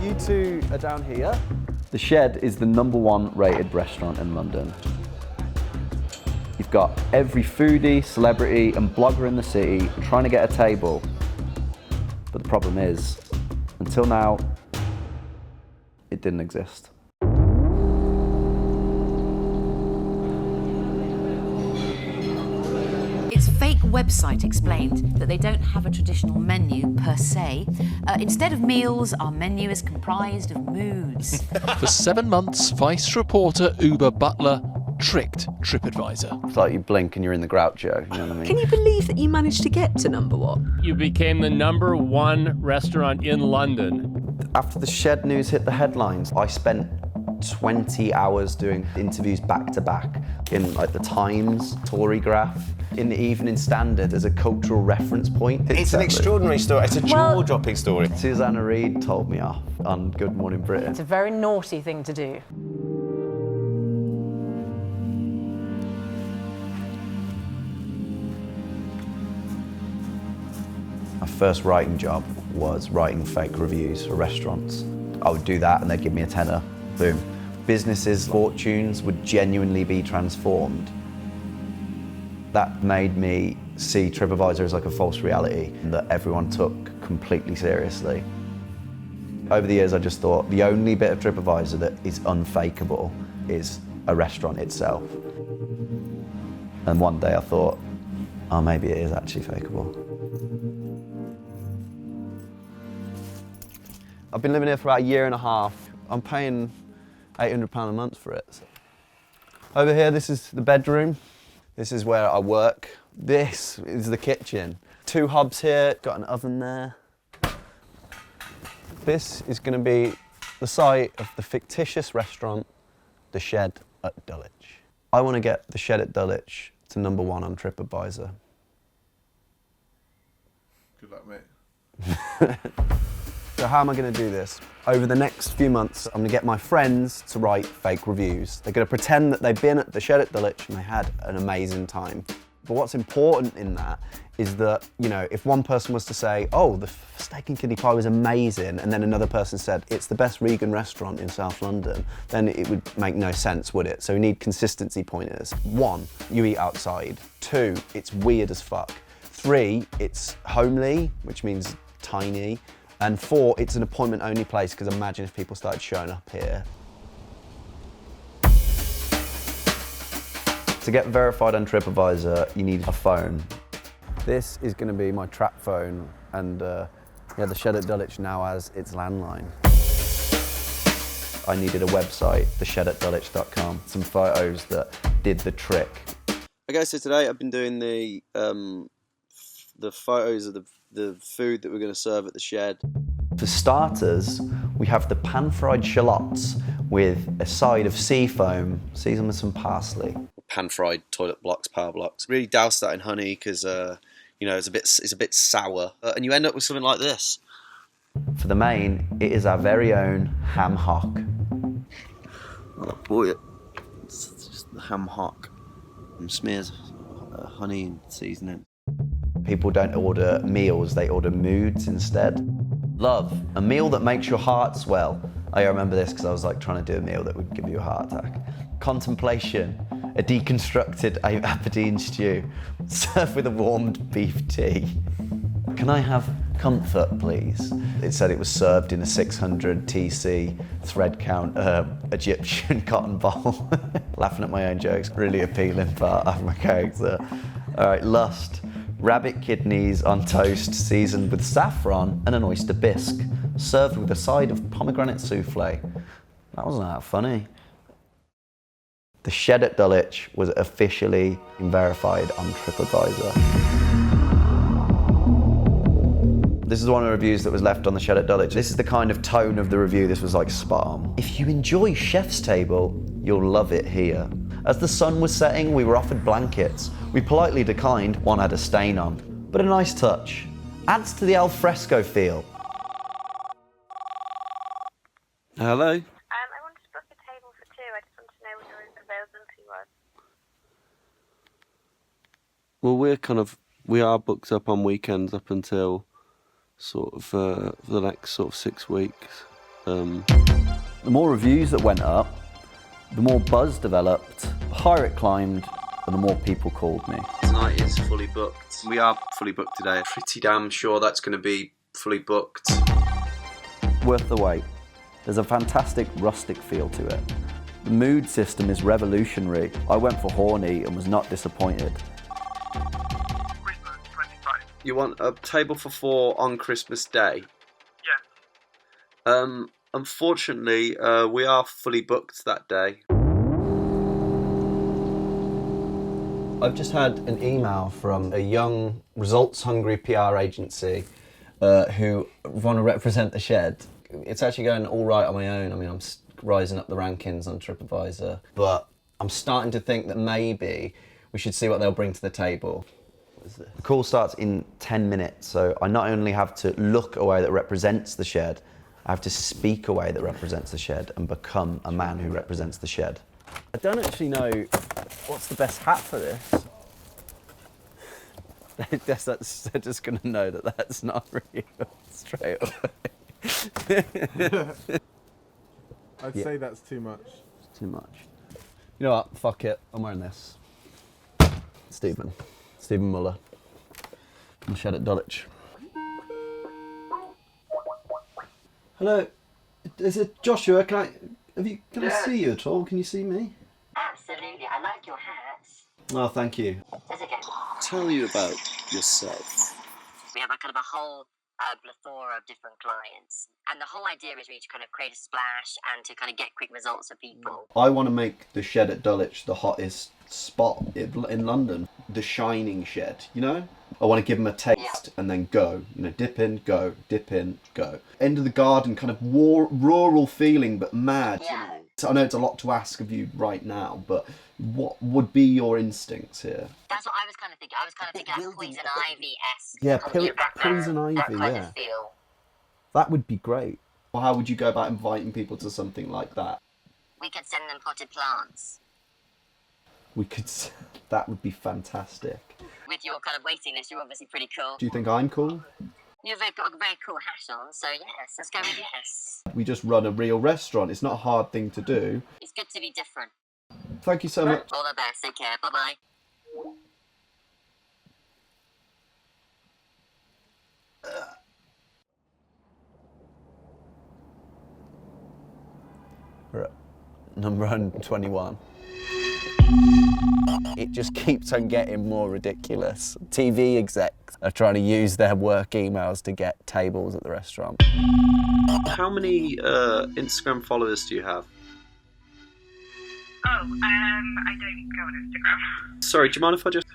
You two are down here. The Shed is the #1 rated restaurant in London. You've got every foodie, celebrity and blogger in the city trying to get a table. But the problem is, until now, it didn't exist. Its fake website explained that they don't have a traditional menu per se. Instead of meals, our menu is comprised of moods. For 7 months, Vice reporter Oobah Butler tricked TripAdvisor. It's like you blink and you're in the Groucho, you know what I mean? Can you believe that you managed to get to #1? You became the #1 restaurant in London. After the Shed news hit the headlines, I spent 20 hours doing interviews back to back in like the Times, Tory Graph, in the Evening Standard as a cultural reference point. It's an extraordinary story. It's a jaw-dropping story. Susanna Reid told me off on Good Morning Britain. It's a very naughty thing to do. My first writing job was writing fake reviews for restaurants. I would do that and they'd give me a tenner, boom. Businesses' fortunes would genuinely be transformed. That made me see TripAdvisor as like a false reality that everyone took completely seriously. Over the years I just thought the only bit of TripAdvisor that is unfakeable is a restaurant itself. And one day I thought, oh, maybe it is actually fakeable. I've been living here for about a year and a half. I'm paying £800 a month for it. So. Over here, this is the bedroom. This is where I work. This is the kitchen. 2 hobs here, got an oven there. This is going to be the site of the fictitious restaurant, The Shed at Dulwich. I want to get The Shed at Dulwich to #1 on TripAdvisor. Good luck, mate. So how am I going to do this? Over the next few months, I'm going to get my friends to write fake reviews. They're going to pretend that they've been at the Shed at Dulwich and they had an amazing time. But what's important in that is that, you know, if one person was to say, oh, the steak and kidney pie was amazing, and then another person said, it's the best vegan restaurant in South London, then it would make no sense, would it? So we need consistency pointers. 1, you eat outside. 2, it's weird as fuck. 3, it's homely, which means tiny. And 4, it's an appointment-only place, because imagine if people started showing up here. To get verified on TripAdvisor, you need a phone. This is going to be my trap phone, and yeah, the Shed at Dulwich now has its landline. I needed a website, theshedatdulwich.com, some photos that did the trick. Okay, so today I've been doing the photos of the food that we're going to serve at the Shed. For starters, we have the pan-fried shallots with a side of sea foam, seasoned with some parsley. Pan-fried toilet blocks, power blocks. Really douse that in honey because you know it's a bit sour, and you end up with something like this. For the main, it is our very own ham hock. Oh boy, it's just the ham hock. And smears honey and seasoning. People don't order meals, they order moods instead. Love, a meal that makes your heart swell. I remember this because I was like trying to do a meal that would give you a heart attack. Contemplation, a deconstructed Aberdeen stew, served with a warmed beef tea. Can I have comfort, please? It said it was served in a 600 TC thread count Egyptian cotton bowl. Laughing at my own jokes, really appealing part of my character. All right, lust. Rabbit kidneys on toast seasoned with saffron and an oyster bisque, served with a side of pomegranate souffle. That wasn't that funny. The Shed at Dulwich was officially verified on TripAdvisor. This is one of the reviews that was left on the Shed at Dulwich. This is the kind of tone of the review. This was like spot on. If you enjoy Chef's Table, you'll love it here. As the sun was setting, we were offered blankets. We politely declined, one had a stain on, but a nice touch. Adds to the al fresco feel. Hello? I wanted to book a table for 2. I just wanted to know what your availability was. Well, we are booked up on weekends up until sort of for the next sort of 6 weeks. The more reviews that went up, the more buzz developed, the higher it climbed, and the more people called me. Tonight is fully booked. We are fully booked today. Pretty damn sure that's going to be fully booked. Worth the wait. There's a fantastic rustic feel to it. The mood system is revolutionary. I went for horny and was not disappointed. Christmas 25. You want a table for 4 on Christmas Day? Yeah. Unfortunately, we are fully booked that day. I've just had an email from a young, results-hungry PR agency who want to represent the shed. It's actually going all right on my own. I mean, I'm rising up the rankings on TripAdvisor, but I'm starting to think that maybe we should see what they'll bring to the table. What is this? The call starts in 10 minutes, so I not only have to look a way that represents the shed, I have to speak a way that represents the shed and become a man who represents the shed. I don't actually know what's the best hat for this. They're just going to know that that's not real straight away. I'd say that's too much. It's too much. You know what? Fuck it. I'm wearing this. Stephen Muller. I'm shed at Dulwich. Hello. Is it Joshua? Can I see you at all? Can you see me? Absolutely. I like your hats. Oh, thank you. That's okay. Tell you about yourself. We have a kind of a whole plethora of different clients. And the whole idea is really to kind of create a splash and to kind of get quick results for people. I want to make the shed at Dulwich the hottest spot in London. The shining shed, you know? I want to give them a taste and then go. You know, dip in, go, dip in, go. End of the garden, kind of rural feeling, but mad. Yeah. So I know it's a lot to ask of you right now, but what would be your instincts here? That's what I was kind of thinking. I was kind of thinking like poison ivy-esque. Yeah, that poison ivy, that kind yeah. of feel. That would be great. Well, how would you go about inviting people to something like that? We could send them potted plants. That would be fantastic. With your kind of waiting list, you're obviously pretty cool. Do you think I'm cool? You've got a very cool hat on, so yes, let's go with yes. We just run a real restaurant. It's not a hard thing to do. It's good to be different. Thank you so much. All the best. Take care. Bye-bye. We're at number 121. It just keeps on getting more ridiculous. TV execs are trying to use their work emails to get tables at the restaurant. How many Instagram followers do you have? Oh, I don't go on Instagram. Sorry, do you mind if I just...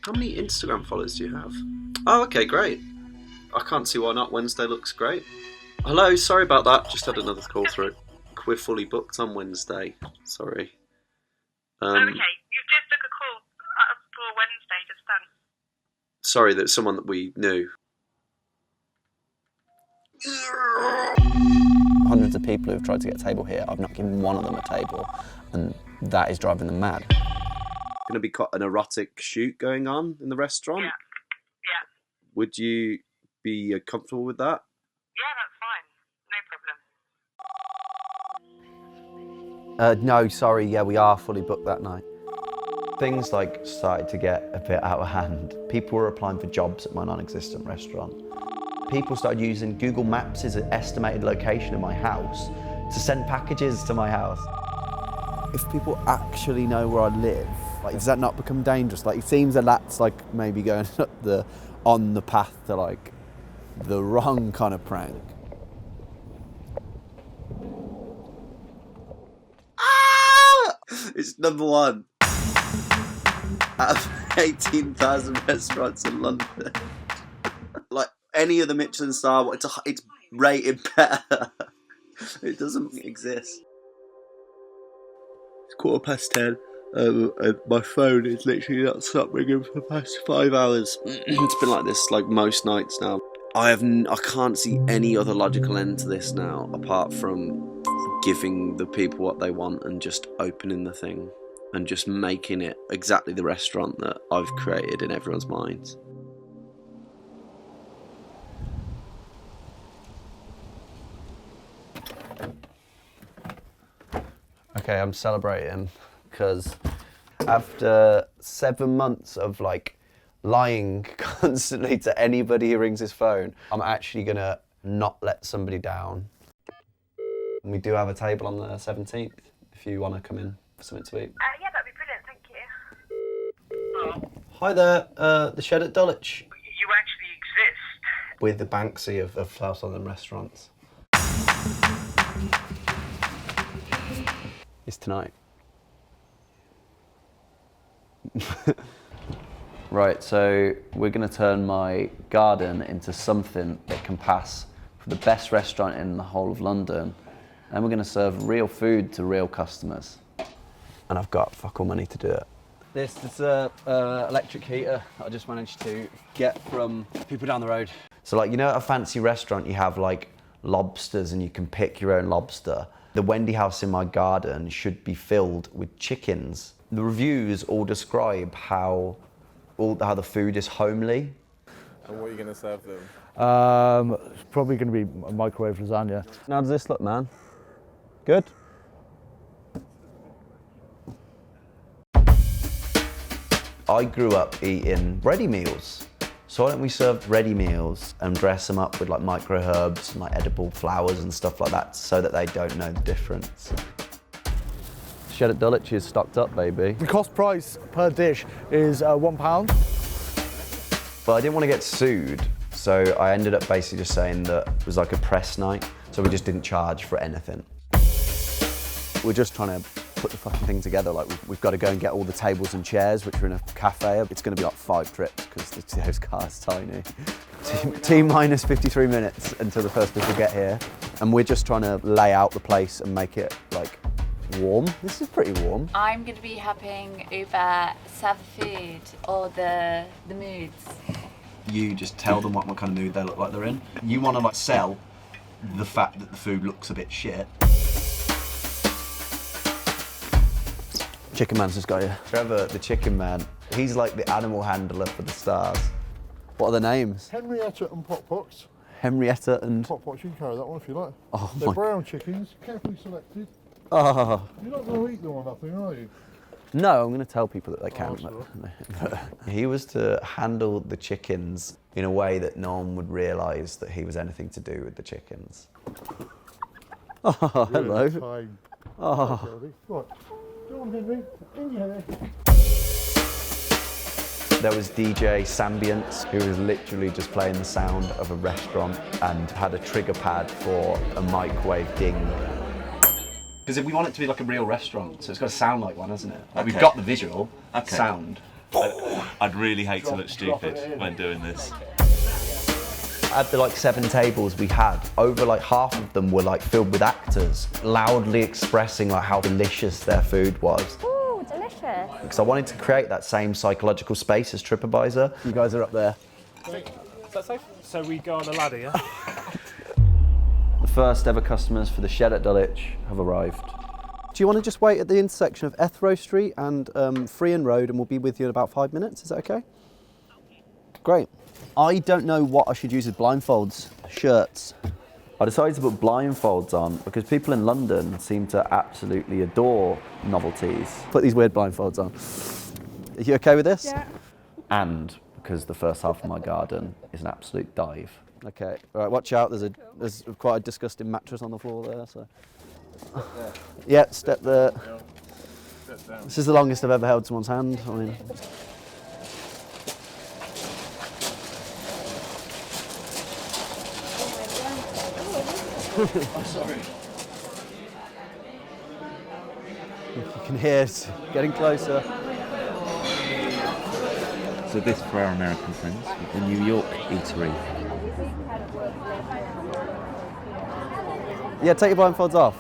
How many Instagram followers do you have? Oh, okay, great. I can't see why not. Wednesday looks great. Hello, sorry about that. Just had another call through. We're fully booked on Wednesday. Sorry. Okay, you've just took a call for Wednesday, just done. Sorry, that's someone that we knew. Hundreds of people who've tried to get a table here. I've not given one of them a table, and that is driving them mad. Going to be an erotic shoot going on in the restaurant? Yeah. Would you be comfortable with that? Yeah, that's fine. No problem. No, sorry, yeah, we are fully booked that night. Things started to get a bit out of hand. People were applying for jobs at my non-existent restaurant. People started using Google Maps as an estimated location of my house to send packages to my house. If people actually know where I live, does that not become dangerous? It seems that that's maybe going on the path to the wrong kind of prank. It's number 1 out of 18,000 restaurants in London. Any of the Michelin star, it's rated better. It doesn't exist. It's 10:15. And my phone is literally not stopped ringing for the past 5 hours. It's been like this most nights now. I can't see any other logical end to this now, apart from giving the people what they want and just opening the thing and just making it exactly the restaurant that I've created in everyone's minds. Okay, I'm celebrating because after 7 months of like lying constantly to anybody who rings his phone, I'm actually gonna not let somebody down. And we do have a table on the 17th if you want to come in for something to eat. Yeah, that'd be brilliant, thank you. Hi there, the Shed at Dulwich. You actually exist. With the Banksy of South London restaurants. It's tonight. Right, so we're going to turn my garden into something that can pass for the best restaurant in the whole of London, and we're going to serve real food to real customers. And I've got fuck all money to do it. This is a electric heater I just managed to get from people down the road. So like, you know, at a fancy restaurant you have like lobsters and you can pick your own lobster. The Wendy house in my garden should be filled with chickens. The reviews all describe how the food is homely. And what are you going to serve them? It's probably going to be a microwave lasagna. How does this look, man? Good? I grew up eating ready meals. So why don't we serve ready meals and dress them up with like micro herbs and like edible flowers and stuff like that so that they don't know the difference. Shed at Dulwich is stocked up, baby. The cost price per dish is £1. But I didn't want to get sued, so I ended up basically just saying that it was like a press night, so we just didn't charge for anything. We're just trying to put the fucking thing together. Like we've got to go and get all the tables and chairs, which are in a cafe. It's going to be like 5 trips because those cars are tiny. T minus 53 minutes until the first people get here, and we're just trying to lay out the place and make it like warm. This is pretty warm. I'm going to be helping Uber serve food or the moods. You just tell them what kind of mood they look like they're in. You want to like sell the fact that the food looks a bit shit. Chicken man's just got you. Trevor, the chicken man, he's like the animal handler for the stars. What are the names? Henrietta and Pot Pots. Henrietta and... Pot Pots, you can carry that one if you like. Oh, they're brown chickens, carefully selected. Oh. You're not going to eat them or nothing, are you? No, I'm going to tell people that they can. Oh, He was to handle the chickens in a way that no one would realise that he was anything to do with the chickens. Oh, hello. Time. Oh. Right. Go on, Henry. In you, Henry. There was DJ Sambience, who was literally just playing the sound of a restaurant and had a trigger pad for a microwave ding. Because we want it to be like a real restaurant, so it's got to sound like one, hasn't it? Like We've got the visual, sound. I'd really hate to look stupid when doing this. At the like 7 tables we had, over like half of them were like filled with actors, loudly expressing like how delicious their food was. Ooh, delicious. Because I wanted to create that same psychological space as TripAdvisor. You guys are up there. Is that safe? So we go on a ladder, yeah? The first ever customers for the Shed at Dulwich have arrived. Do you want to just wait at the intersection of Ethrow Street and Freehan Road, and we'll be with you in about 5 minutes? Is that okay? Great. I don't know what I should use as blindfolds. Shirts. I decided to put blindfolds on because people in London seem to absolutely adore novelties. Put these weird blindfolds on. Are you okay with this? Yeah. And because the first half of my garden is an absolute dive. Okay, all right, watch out. There's quite a disgusting mattress on the floor there. So. Yeah, step there. This is the longest I've ever held someone's hand. I mean. I'm sorry. You can hear it getting closer. So this for our American friends, the New York eatery. Yeah, take your blindfolds off.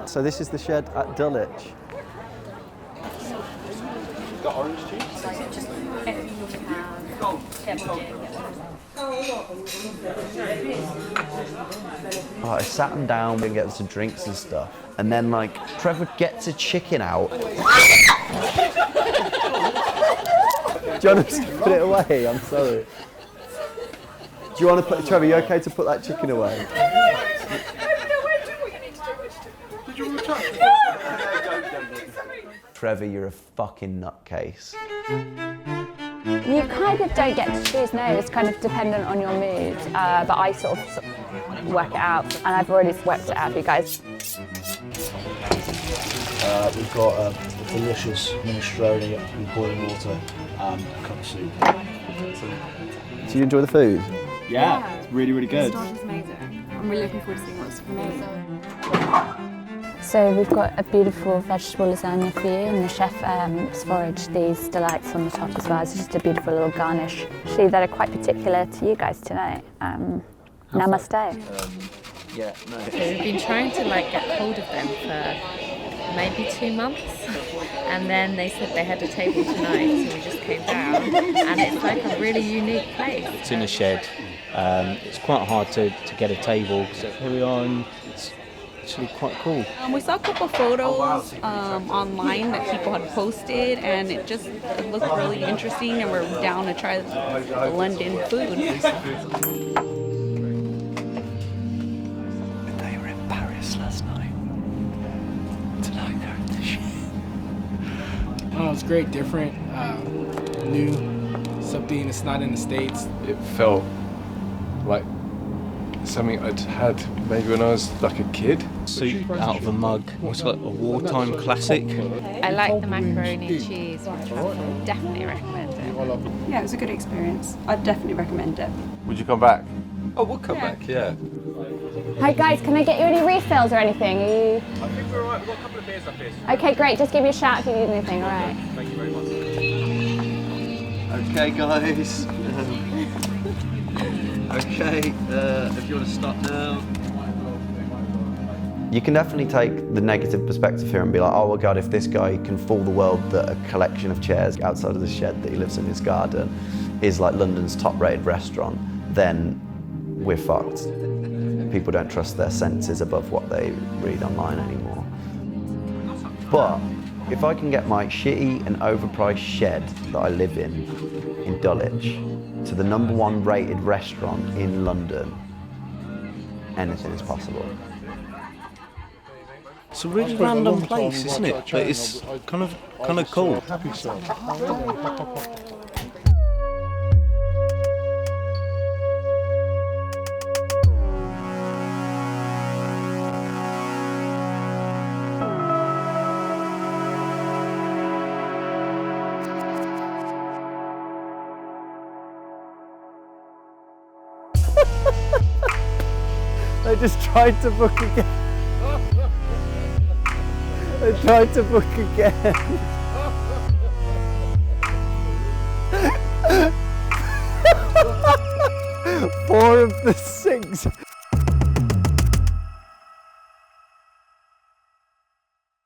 So this is the Shed at Dulwich. Got orange juice? I sat him down and get some drinks and stuff, and then like Trevor gets a chicken out. Do you want to put it away? I'm sorry. Do you want to put, Trevor, you okay to put that chicken away? Did Trevor, you're a fucking nutcase. You kind of don't get to choose, no, it's kind of dependent on your mood, but I sort of work it out, and I've already worked it out for you guys. We've got a delicious minestrone with boiling water and a cup of soup. Do you enjoy the food? Yeah, it's really, really good. It's amazing. I'm really looking forward to seeing what's amazing. So we've got a beautiful vegetable lasagna for you, and the chef foraged these delights on the top as well. It's just a beautiful little garnish. Actually, that are quite particular to you guys tonight. Namaste. Yeah, no. So we've been trying to get hold of them for maybe 2 months, and then they said they had a table tonight, so we just came down, and it's like a really unique place. It's in a shed. It's quite hard to get a table, so here we are, and it's actually quite cool. We saw a couple photos online that people had posted, and it looked really interesting, and we're down to try the London food. They were in Paris last night. Tonight they're in the shed. Oh, it's great, different, new, something that's not in the States. It felt like something I'd had maybe when I was like a kid. Soup out of a mug. It's like a wartime classic. I like the macaroni and cheese with truffle. Definitely recommend it. Yeah, it was a good experience. I'd definitely recommend it. Would you come back? Oh, we'll come back, yeah. Hi guys, can I get you any refills or anything? I think we're alright, we've got a couple of beers up here. Okay, great, just give me a shout if you need anything, alright. Thank you very much. Okay, guys. Okay, if you want to stop now. You can definitely take the negative perspective here and be like, oh my God, if this guy can fool the world that a collection of chairs outside of the shed that he lives in his garden is like London's top-rated restaurant, then we're fucked. People don't trust their senses above what they read online anymore. But if I can get my shitty and overpriced shed that I live in Dulwich, to the #1 rated restaurant in London, anything is possible. It's a really random place, isn't it? But it's kind of cool. They just tried to book again. They tried to book again. 4 of the 6